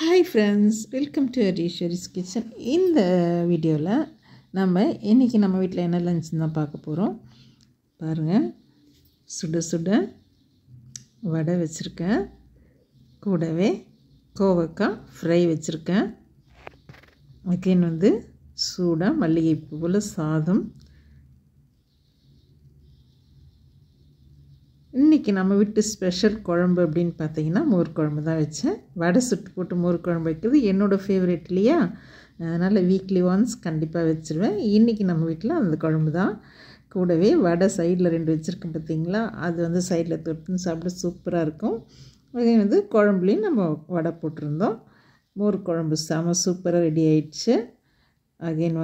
Hi ஃப்ரெண்ட்ஸ், welcome to Hariswari's kitchen. இந்த வீடியோவில் இன்றைக்கி நம்ம வீட்டில் என்ன லஞ்சுன்னு தான் பார்க்க போகிறோம். பாருங்கள், சுட சுட வடை வச்சுருக்கேன், கூடவே கோவக்காய் ஃப்ரை வச்சுருக்கேன். அகைன் சூடாக மல்லிகைப்பூ போல் சாதம். இன்றைக்கி நம்ம வீட்டு ஸ்பெஷல் குழம்பு அப்படின்னு பார்த்தீங்கன்னா மோர் குழம்பு தான் வச்சேன். வடை சுட்டு போட்டு மோர் குழம்பு வைக்கிறது என்னோடய ஃபேவரெட் இல்லையா, அதனால் வீக்லி ஒன்ஸ் கண்டிப்பாக வச்சுருவேன். இன்றைக்கி நம்ம வீட்டில் அந்த குழம்பு தான். கூடவே வடை சைடில் 2 வச்சுருக்கேன் பார்த்தீங்களா, அது சைடில் தொட்டுன்னு சாப்பிட சூப்பராக இருக்கும். அதே குழம்புலேயும் நம்ம வடை போட்டிருந்தோம். மோர் குழம்பு செம சூப்பராக ரெடி ஆயிடுச்சு. அகைன்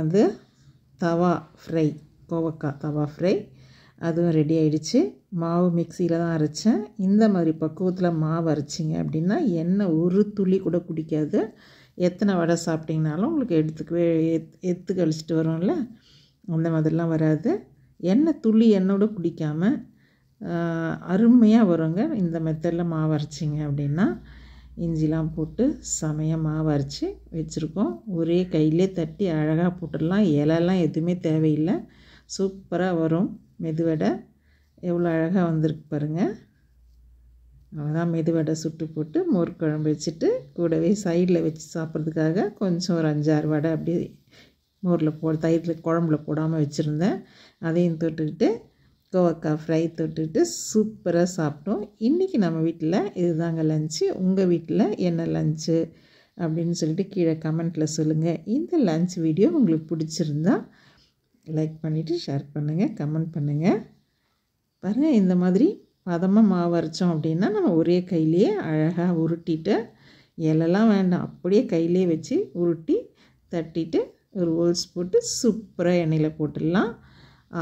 தவா ஃப்ரை, கோவக்காய் தவா ஃப்ரை அதுவும் ரெடி ஆகிடுச்சு. மாவு மிக்சியில் தான் அரைச்சேன். இந்த மாதிரி பக்குவத்தில் மாவு அரைச்சிங்க அப்படின்னா எண்ணெய் ஒரு துளி கூட குடிக்காது. எத்தனை வடை சாப்பிட்டிங்கனாலும் உங்களுக்கு எடுத்து கழிச்சிட்டு வரும்ல, அந்த மாதிரிலாம் வராது. எண்ணெயோட குடிக்காமல் அருமையாக வருங்க. இந்த மெத்தடில் மாவு அரைச்சிங்க அப்படின்னா இஞ்சிலாம் போட்டு செமையாக மாவு அரைச்சி வச்சுருக்கோம். ஒரே கையிலே தட்டி அழகாக போட்டுடலாம். இலைலாம் எதுவுமே தேவையில்லை, சூப்பராக வரும் மெதுவடை. எவ்வளோ அழகாக வந்திருக்கு பாருங்கள். அவ்வளோதான், மெதுவடை சுட்டு போட்டு மோர் குழம்பு வச்சுட்டு கூடவே சைடில் வச்சு சாப்பிட்றதுக்காக கொஞ்சம் ஒரு 5-6 வடை அப்படியே மோரில் தயிரில் குழம்புல போடாமல் வச்சுருந்தேன். அதையும் தொட்டுக்கிட்டு கோவக்காய் ஃப்ரை தொட்டுக்கிட்டு சூப்பராக சாப்பிட்டோம். இன்றைக்கி நம்ம வீட்டில் இதுதாங்க லஞ்சு. உங்கள் வீட்டில் என்ன லஞ்சு அப்படின்னு சொல்லிட்டு கீழே கமெண்ட்டில் சொல்லுங்கள். இந்த லஞ்ச் வீடியோ உங்களுக்கு பிடிச்சிருந்தா லைக் பண்ணிவிட்டு ஷேர் பண்ணுங்கள், கமெண்ட் பண்ணுங்கள். பாருங்கள், இந்த மாதிரி பதமாக மாவு அரைச்சோம் அப்படின்னா நம்ம ஒரே கையிலேயே அழகாக உருட்டிட்டு, இலெல்லாம் வேண்டாம், அப்படியே கையிலே வச்சு உருட்டி தட்டிட்டு ஒரு ஹோல்ஸ் போட்டு சூப்பராக எண்ணெயில் போட்டுடலாம்.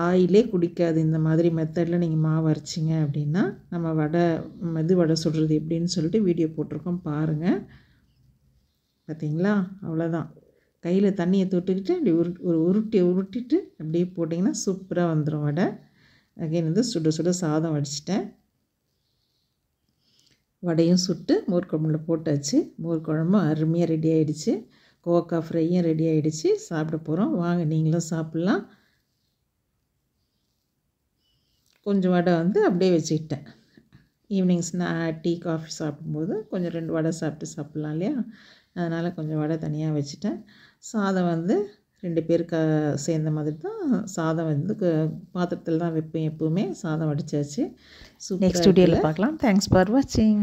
ஆயிலே குடிக்காது. இந்த மாதிரி மெத்தடில் நீங்கள் மாவு அரைச்சிங்க அப்படின்னா நம்ம வடை சுடுறது எப்படின்னு சொல்லிட்டு வீடியோ போட்டிருக்கோம் பாருங்கள். பார்த்தீங்களா, அவ்வளோதான். கையில் தண்ணியை தொட்டுக்கிட்டு அப்படி உருட்டிட்டு அப்படியே போட்டிங்கன்னா சூப்பராக வந்துடும் வடை. அகைன் சுட சுட சாதம் வடிச்சிட்டேன். வடையும் சுட்டு மோர் குழம்புல போட்டாச்சு. மோர் குழம்பும் அருமையாக ரெடி ஆகிடுச்சு. கோவக்காய் ஃப்ரையும் ரெடி ஆகிடுச்சு. சாப்பிட போகிறோம், வாங்க நீங்களும் சாப்பிட்லாம். கொஞ்சம் வடை அப்படியே வச்சுக்கிட்டேன். ஈவினிங் டீ காஃபி சாப்பிடும்போது கொஞ்சம் 2 வடை சாப்பிட்லாம் இல்லையா, அதனால் கொஞ்சம் வடை தனியாக வச்சுட்டேன். சாதம் 2 பேருக்கு சேர்ந்த மாதிரி தான் சாதம் பாத்திரத்தில் தான் வைப்பேன் எப்போவுமே. சாதம் வடித்தாச்சு. நெக்ஸ்ட் வீடியோவில் பார்க்கலாம். தேங்க்ஸ் ஃபார் வாட்சிங்.